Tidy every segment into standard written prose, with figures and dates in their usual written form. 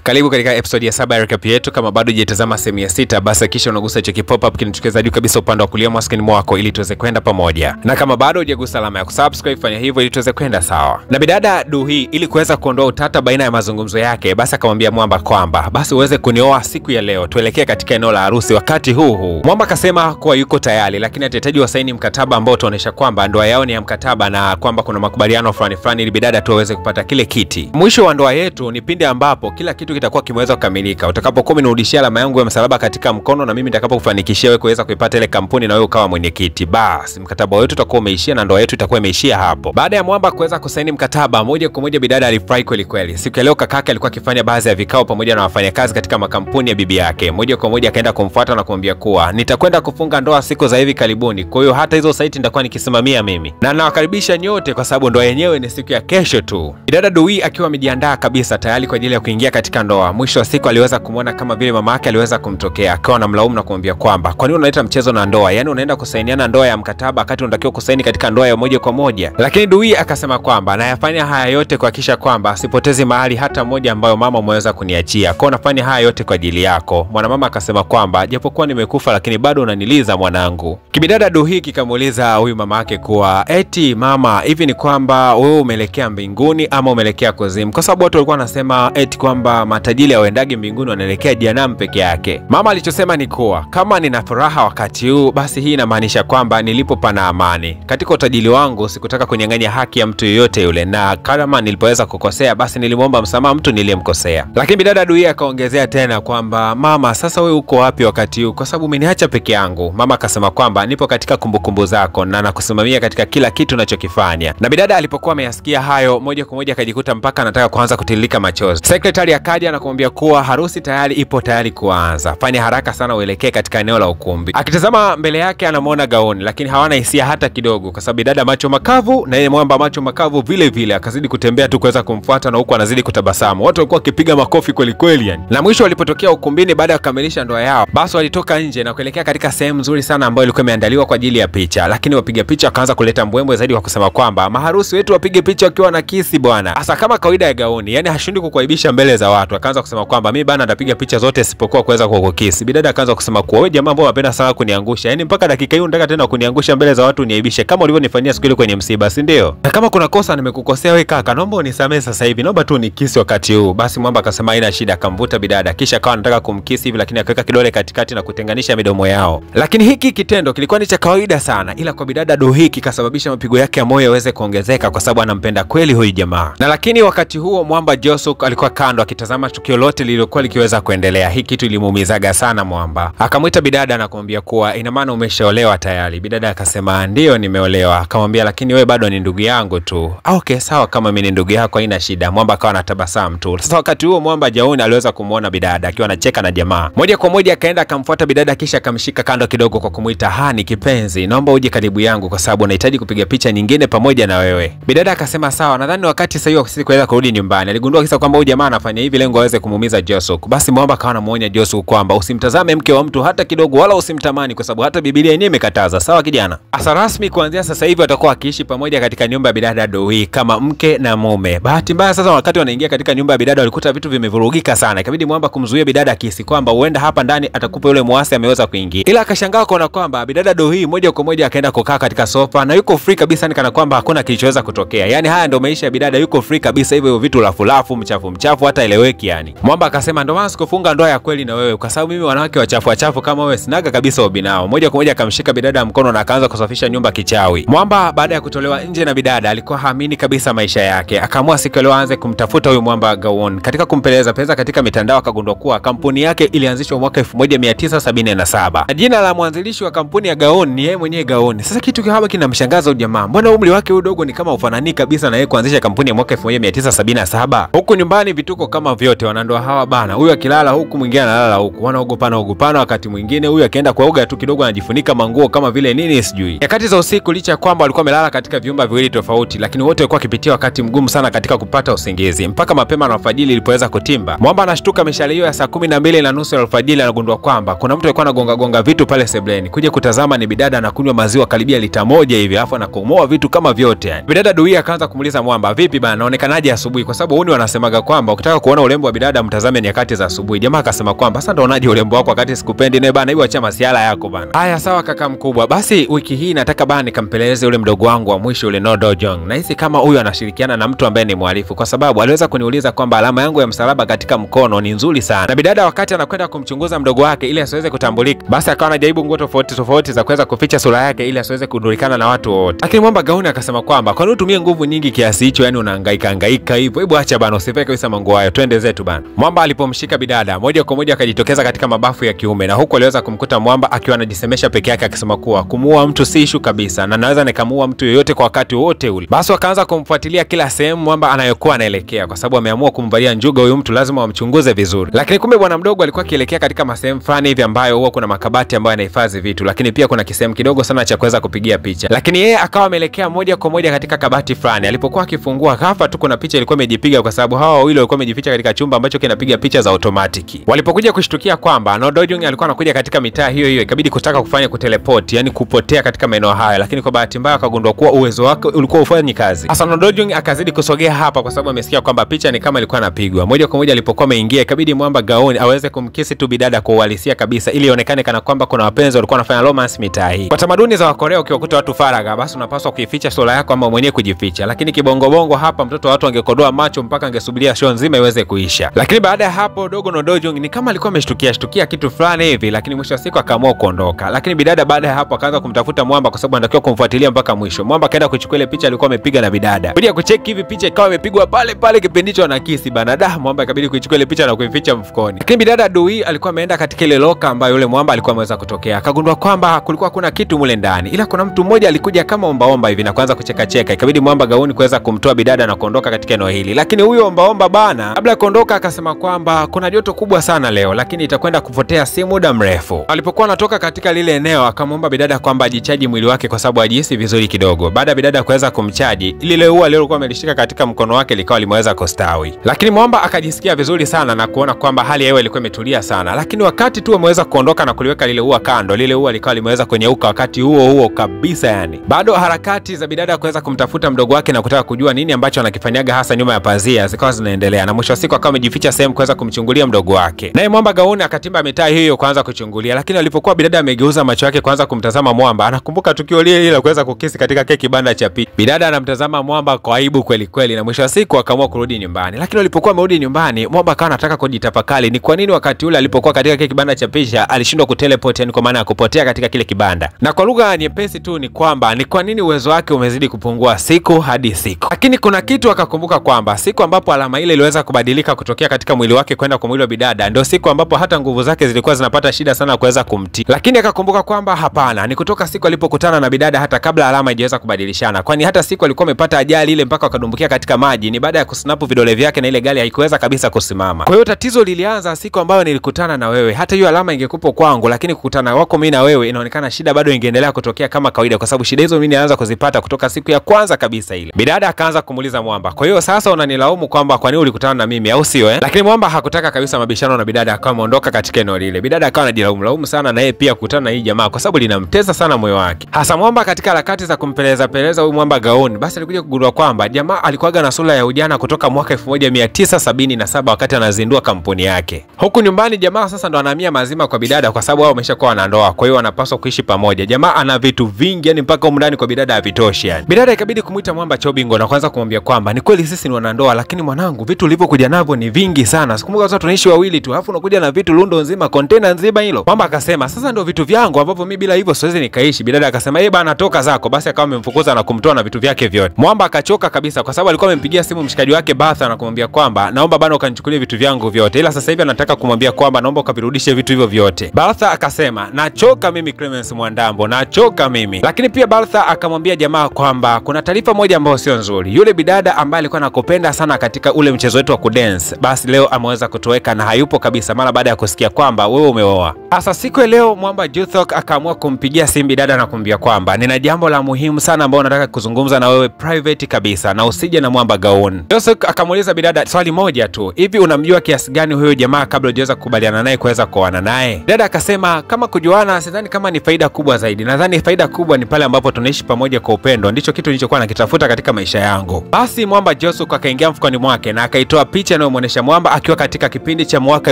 Karibu katika episode ya 7 ya recap yetu. Kama bado hujatazama sehemu ya 6, basi kisha unagusa hicho pop up kinachokeza juu kabisa upande wa kulia mwa screen mwako ili tuweze kwenda pamoja. Na kama bado hujagusa alama ya kusubscribe, fanya hivyo ili tuweze kwenda sawa. Na bidada Duhi ili kuweza kuondoa utata baina ya mazungumzo yake, basi akamwambia Mwamba kwamba basi uweze kunioa siku ya leo, tuelekee katika eneo la harusi wakati huu. Mwamba akasema kuwa yuko tayari, lakini atahitaji wasaini mkataba ambao utaonyesha kwamba ndoa yao ni ya mkataba na kwamba kuna makubaliano fulani ili bidada tu aweze kupata kile kiti. Mwisho wa ndoa yetu ni pindi ambapo kila kitu kitakuwa kimeweza kukamilika. Utakapokuwa umenirudishia alama yangu ya msalaba katika mkono na mimi nitakapokufanikishia wewe kuweza kuipata ile kampuni na wewe ukawa mwenyekiti, basi mkataba wetu utakuwa umeishia na ndoa yetu itakuwa imeishia hapo. Baada ya Mwamba kuweza kusaini mkataba, moja kwa moja bidada alifurahi kweli kweli. Siku ya leo kakake alikuwa akifanya baadhi ya vikao pamoja na wafanyakazi katika makampuni ya bibi yake. Moja kwa moja akaenda kumfuata na kumwambia kuwa nitakwenda kufunga ndoa siku za hivi karibuni, kwa hiyo hata hizo site nitakuwa nikisimamia mimi. Na nawakaribisha nyote kwa sababu ndoa yenyewe ni siku ya kesho tu. Bidada Duhi akiwa amejiandaa kabisa tayari kwa ajili ya kuingia katika ndoa. Mwisho wa siku aliweza kumuona kama vile mama yake aliweza kumtokea, akawa na mlaumu na kumwambia kwamba kwa nini unaleta mchezo na ndoa? Yaani unaenda kusainiana ndoa ya mkataba wakati unatakiwa kusaini katika ndoa ya moja kwa moja. Lakini Duhi akasema kwamba anayafanya haya yote kuhakikisha kwamba asipotezi mahali hata moja ambayo mama umeweza kuniachia. Kwa nafanya haya yote kwa ajili yako. Mwanamama akasema kwamba japokuwa nimekufa lakini bado unaniliza mwanangu. Kibidada Duhi kikamuuliza huyu mama yake kuwa eti mama, hivi ni kwamba wewe umeelekea mbinguni ama umeelekea kuzimu? Kwa sababu watu walikuwa wanasema eti kwamba matajiri hawaendagi mbinguni, wanaelekea jehanamu peke yake. Mama alichosema ni kuwa kama nina furaha wakati huu, basi hii inamaanisha kwamba nilipo pana amani. Katika utajiri wangu sikutaka kunyang'anya haki ya mtu yoyote yule, na kama nilipoweza kukosea basi nilimwomba msamaha mtu niliyemkosea. Lakini bidada Duhi akaongezea tena kwamba mama, sasa wewe uko wapi wakati huu? Kwa sababu umeniacha peke yangu. Mama akasema kwamba nipo katika kumbukumbu zako na nakusimamia katika kila kitu unachokifanya. Na bidada alipokuwa ameyasikia hayo, moja kwa moja akajikuta mpaka anataka kuanza kutiririka machozi. Secretary akaja na kumwambia kuwa harusi tayari ipo tayari kuanza. Fanya haraka sana uelekee katika eneo la ukumbi. Akitazama mbele yake anamuona gauni, lakini hawana hisia hata kidogo kwa sababu bidada macho makavu na yeye Mwamba macho makavu vile vile. Akazidi kutembea tu kuweza kumfuata na huko anazidi kutabasamu. Watu walikuwa wakipiga makofi kweli kweli yani. Na mwisho walipotokea ukumbini baada ya kukamilisha ndoa yao, basi walitoka nje na kuelekea katika sehemu nzuri sana ambayo ilikuwa imeandaliwa kwa ajili ya picha. Lakini wapiga picha wakaanza kuleta mbwembwe zaidi kwa kusema kwamba maharusi wetu wapige picha wakiwa na kisi bwana. Hasa kama kawaida ya gauni, yani hashindi kukuaibisha mbele za watu. Akaanza kusema kwamba mimi bana nitapiga picha zote isipokuwa kuweza kukukisi. Bidada akaanza kusema kuwa wewe jamaa ambao unapenda sana kuniangusha, yani mpaka dakika hiyo unataka tena kuniangusha mbele za watu uniaibishe kama ulivyonifanyia siku ile kwenye msiba, si ndio? Na kama kuna kosa nimekukosea wewe kaka, naomba unisamehe sasa hivi, naomba tu nikisi wakati huu. Basi Mwamba akasema haina shida, akamvuta bidada kisha akawa anataka kumkisi hivi, lakini akaweka kidole katikati na kutenganisha midomo yao. Lakini hiki kitendo kilikuwa ni cha kawaida sana, ila kwa bidada Duhi kikasababisha mapigo yake ya moyo yaweze kuongezeka kwa sababu anampenda kweli huyu jamaa. Na lakini wakati huo Mwamba Josuk alikuwa kando akitazama tukio lote lililokuwa likiweza kuendelea. Hiki kitu ilimuumizaga sana Mwamba. Akamwita bidada na kumwambia kuwa ina maana umeshaolewa tayari? Bidada akasema ndio nimeolewa. Akamwambia lakini wewe bado ni ndugu yangu tu. Okay sawa, kama mimi ni ndugu yako haina shida. Mwamba akawa anatabasamu tu. Sasa wakati huo Mwamba Jauni aliweza kumuona bidada akiwa anacheka na jamaa. Moja kwa moja akaenda akamfuata bidada kisha akamshika kando kidogo kwa kumuita hani kipenzi, naomba uje karibu yangu kwa sababu nahitaji kupiga picha nyingine pamoja na wewe. Bidada akasema sawa, nadhani wakati sasa hiyo sisi kuweza kurudi nyumbani. Aligundua kisa kwamba huyu jamaa anafanya hivi lengo aweze kumuumiza Josuk. Basi Mwamba akawa anamuonya Josuk kwamba usimtazame mke wa mtu hata kidogo, wala usimtamani kwa sababu hata Biblia yenyewe imekataza. Sawa kijana? Asa rasmi kuanzia sasa hivi watakuwa wakiishi pamoja katika nyumba ya bidada Duhi kama mke na mume. Bahati mbaya sasa wakati wanaingia katika nyumba ya bidada walikuta vitu vimevurugika sana. Ikabidi Mwamba kumzuia bidada akihisi kwamba huenda hapa ndani atakupa yule muasi ameweza kuingia. Ila akashangaa kuona kwamba bidada Duhi moja kwa moja akaenda kukaa katika sofa na yuko free kabisa, ni kana kwamba hakuna kilichoweza kutokea. Yani haya ndio maisha ya bidada, yuko free kabisa hivyo vitu lafu mchafu hata eleweki yani. Mwamba akasema ndo maana sikufunga ndoa ya kweli na wewe kwa sababu mimi wanawake wachafu kama wewe sinaga kabisa ubinao. Moja kwa moja akamshika bidada mkono na akaanza kusafisha nyumba kichawi. Mwamba baada ya kutolewa nje na bidada alikuwa haamini kabisa maisha yake. Akaamua siku leo aanze kumtafuta huyu Mwamba Gaon. Katika kumpeleza pesa katika mitandao akagundua kuwa kampuni yake ilianzishwa mwaka 1977. Na jina la mwanzilishi wa kampuni ya Gaon ni yeye mwenyewe Gaon. Sasa kitu hapa kinamshangaza huyu jamaa. Mbona umri wake udogo ni kama ufanani kabisa na yeye kuanzisha kampuni ya mwaka 1977? Huku nyumbani vituko kama vyote, wanandoa hawa bana. Huyu akilala huku mwingine analala huku. Wanaogopana wakati mwingine huyu akienda kuoga tu kidogo anajifunika manguo kama vile nini sijui. Nyakati za usiku licha kwamba walikuwa wamelala katika vyumba viwili tofauti, lakini wote walikuwa wakipitia wakati mgumu sana katika kupata usingizi. Mpaka mapema na alfajiri ilipoweza kutimba. Mwamba anashtuka mishale hiyo ya saa 12:30 alfajiri anagundua kwamba kuna mtu alikuwa anagonga vitu pale sebleni. Kuja kutazama ni bidada anakunywa maziwa karibia lita 1 hivi alafu anakomoa vitu kama vyote yani. Bidada Duhi akaanza kumuuliza Mwamba, vipi bana, naonekanaje asubuhi? Kwa sababu wao wanasemaga kwamba ukitaka kuona ule urembo wa bidada mtazame nyakati za asubuhi. Jamaa akasema kwamba sasa ndo unaje urembo wako wakati sikupendi naye bana, hiyo acha masiala yako bana. Haya sawa kaka mkubwa. Basi wiki hii nataka bana nikampeleleze yule mdogo wangu wa mwisho yule No Dojong. Na hisi kama huyu anashirikiana na mtu ambaye ni mhalifu, kwa sababu aliweza kuniuliza kwamba alama yangu ya msalaba katika mkono ni nzuri sana. Na bidada wakati anakwenda kumchunguza mdogo wake ili asiweze kutambulika, basi akawa anajaribu nguo tofauti za kuweza kuficha sura yake ili asiweze kujulikana na watu wote. Lakini mwamba gauni akasema kwamba kwa nini utumie nguvu nyingi kiasi hicho, yani unahangaika hivyo? Hebu acha bana, usipeke kabisa manguo hayo, twende zetu bana. Mwamba alipomshika bidada moja kwa moja akajitokeza katika mabafu ya kiume, na huko aliweza kumkuta mwamba akiwa anajisemesha peke yake akisema kuwa kumuua mtu si issue kabisa na naweza nikamuua mtu yoyote kwa wakati wote ule. Basi wakaanza kumfuatilia kila sehemu mwamba anayokuwa anaelekea, kwa sababu ameamua kumvalia njuga huyu mtu, lazima wamchunguze vizuri. Lakini kumbe bwana mdogo alikuwa akielekea katika masehemu fulani hivi ambayo huwa kuna makabati ambayo yanahifadhi vitu, lakini pia kuna kisehemu kidogo sana cha kuweza kupigia picha. Lakini yeye akawa ameelekea moja kwa moja katika kabati fulani. Alipokuwa akifungua ghafla tu kuna picha ilikuwa imejipiga, kwa sababu hawa wawili walikuwa wamejificha katika chumba ambacho kinapiga picha za automatic. Walipokuja kushtukia kwamba No Dojong alikuwa anakuja katika mitaa hiyo, ikabidi kutaka kufanya kuteleport, yani kupotea katika maeneo hayo, lakini kwa bahati mbaya akagundua kuwa uwezo wake ulikuwa ufanyi kazi. Hasa No Dojong akazidi kusogea hapa kwa sababu amesikia kwamba picha ni kama ilikuwa inapigwa. Moja kwa moja alipokuwa ameingia, ikabidi mwamba gauni aweze kumkisi tu bidada kwa uhalisia kabisa ili ionekane kana kwamba kuna wapenzi walikuwa wanafanya romance mitaa hii. Kwa tamaduni za Wakorea ukiwakuta watu faraga, basi unapaswa kuificha sura yako ama mwenyewe kujificha. Lakini kibongobongo hapa mtoto wa watu angekodoa macho mpaka angesubiria show nzima iweze kuisha. Lakini baada ya hapo dogo No Dojong ni kama alikuwa ameshtukia kitu fulani hivi, lakini mwisho wa siku akaamua kuondoka. Lakini bidada baada ya hapo akaanza kumtafuta mwamba kwa sababu anatakiwa kumfuatilia mpaka mwisho. Mwamba kaenda kuchukua ile picha alikuwa amepiga na bidada. Bila kucheki hivi picha ikawa imepigwa pale kipindi hicho na kisi bana. Mwamba ikabidi kuichukua ile picha na kuificha mfukoni. Lakini bidada Dui alikuwa ameenda katika ile loka ambayo yule mwamba alikuwa ameweza kutokea. Akagundua kwamba kulikuwa kuna kitu mule ndani, ila kuna mtu mmoja alikuja kama ombaomba hivi na kuanza kucheka. Ikabidi mwamba gauni kuweza kumtoa bidada na kuondoka katika eneo hili. Lakini huyo ombaomba bana, kabla ya kuondoka akasema kwamba kuna joto kubwa sana leo, lakini itakwenda kupotea si muda mrefu. Alipokuwa anatoka katika lile eneo akamwomba bidada kwamba ajichaji mwili wake kwa sababu ajihisi vizuri kidogo. Baada ya bidada kuweza kumchaji, lile ua leo alikuwa amelishika katika mkono wake likawa limeweza kustawi. Lakini mwamba akajisikia vizuri sana na kuona kwamba hali ya hewa ilikuwa imetulia sana. Lakini wakati tu ameweza kuondoka na kuliweka lile ua kando, lile ua likawa limeweza kunyeuka wakati huo kabisa yani. Bado harakati za bidada kuweza kumtafuta mdogo wake na kutaka kujua nini ambacho anakifanyaga hasa nyuma ya pazia zikawa zinaendelea, na mwisho wa siku akawa amejificha sehemu kuweza kumchungulia mdogo wake. Naye mwamba gauni akatimba mitaa hiyo kuanza kuchungulia, lakini alipokuwa bidada amegeuza macho yake kuanza kumtazama mwamba, anakumbuka tukio lile la kuweza kukisi katika keki banda cha pili. Bidada anamtazama mwamba kwa aibu kweli, na mwisho wa siku akaamua kurudi nyumbani. Lakini alipokuwa amerudi nyumbani, mwamba akawa anataka kujitafakari ni kwa nini wakati ule alipokuwa katika keki banda cha picha alishindwa kuteleport, yani kwa maana ya kupotea katika kile kibanda. Na kwa lugha nyepesi tu ni kwamba ni kwa nini uwezo wake umezidi kupungua siku hadi siku. Lakini kuna kitu akakumbuka kwamba siku ambapo alama ile iliweza kubadilika kutokea katika mwili wake kwenda kwa mwili wa bidada ndio siku ambapo hata nguvu zake zilikuwa zinapata shida sana kuweza kumtii. Lakini akakumbuka kwamba hapana, ni kutoka siku alipokutana na bidada hata kabla alama haijaweza kubadilishana. Kwani hata siku alikuwa amepata ajali ile mpaka akadumbukia katika maji ni baada ya kusnapu vidole vyake na ile gari haikuweza kabisa kusimama. Kwa hiyo tatizo lilianza siku ambayo nilikutana na wewe. Hata hiyo alama ingekupo kwangu, lakini kukutana wako mimi na wewe inaonekana shida bado ingeendelea kutokea kama kawaida, kwa sababu shida hizo mimi nilianza kuzipata kutoka siku ya kwanza kabisa ile. Bidada akaanza kumuuliza mwamba, kwa hiyo sasa unanilaumu kwamba kwa nini ulikutana na mimi au sio Lakini mwamba hakutaka kabisa mabishano na bidada, akawa ameondoka katika eneo lile. Bidada akawa anajilaumu sana na yeye pia kukutana na hii jamaa kwa sababu linamtesa sana moyo wake. Hasa mwamba katika harakati za kumpeleza huyu mwamba gauni, basi alikuja kugundua kwamba jamaa alikuwaga na sura ya ujana kutoka mwaka 1977 wakati anazindua kampuni yake. Huku nyumbani jamaa sasa ndo anahamia mazima kwa bidada kwa sababu wao wameshakuwa na ndoa, kwa hiyo wanapaswa kuishi pamoja. Jamaa ana vitu vingi yani mpaka huko ndani kwa bidada havitoshi yani. Bidada ikabidi kumuita mwamba Chobingo na kwanza kumwambia kwamba ni kweli sisi ni wanandoa, lakini mwanangu vitu ulivyokuja navyo ni vingi sana. Sikumbuka sasa tunaishi wawili tu, alafu unakuja na vitu lundo nzima, container nzima hilo. Mwamba akasema sasa ndio vitu vyangu ambavyo mimi bila hivyo siwezi nikaishi. Bidada akasema bana toka zako. Basi akawa amemfukuza na kumtoa na vitu vyake vyote. Mwamba akachoka kabisa kwa sababu alikuwa amempigia simu mshikaji wake Batha na kumwambia kwamba naomba bana ukanichukulie vitu vyangu vyote, ila sasa hivi anataka kumwambia kwamba naomba ukavirudishe vitu hivyo vyote. Batha akasema nachoka mimi Clemence Mwandambo, nachoka mimi. Lakini pia Batha akamwambia jamaa kwamba kuna taarifa moja ambayo sio nzuri. Yule bidada ambaye alikuwa anakupenda sana katika ule mchezo wetu wa kudance, basi leo ameweza kutoweka na hayupo kabisa mara baada ya kusikia kwamba wewe umeoa. Hasa siku ya leo mwamba Juthok akaamua kumpigia simu bidada na kumwambia kwamba nina jambo la muhimu sana ambalo nataka kuzungumza na wewe private kabisa na usije na mwamba gauni. Juthok akamuuliza bidada swali moja tu, hivi unamjua kiasi gani huyo jamaa kabla hujaweza kukubaliana naye kuweza kuoana naye? Dada akasema kama kujuana sidhani kama ni faida kubwa zaidi, nadhani faida kubwa ni pale ambapo tunaishi pamoja kwa upendo, ndicho kitu nilichokuwa nakitafuta katika maisha yangu. Basi mwamba Juthok akaingia mfukoni mwake na akaitoa picha inayomwonyesha mwamba akiwa katika kipindi cha mwaka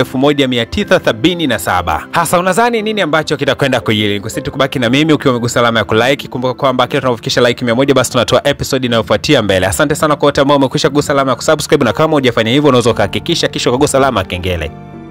1977. Hasa unadhani nini ambacho kitakwenda kujiri? Kusiti kubaki na mimi ukiwa umegusa alama ya kulike. Kumbuka kwamba kila tunapofikisha like 100 basi tunatoa episode inayofuatia mbele. Asante sana kwa wote ambao umekwisha kugusa alama ya kusubscribe, na kama hujafanya hivyo unaweza kuhakikisha kisha kugusa alama ya kengele.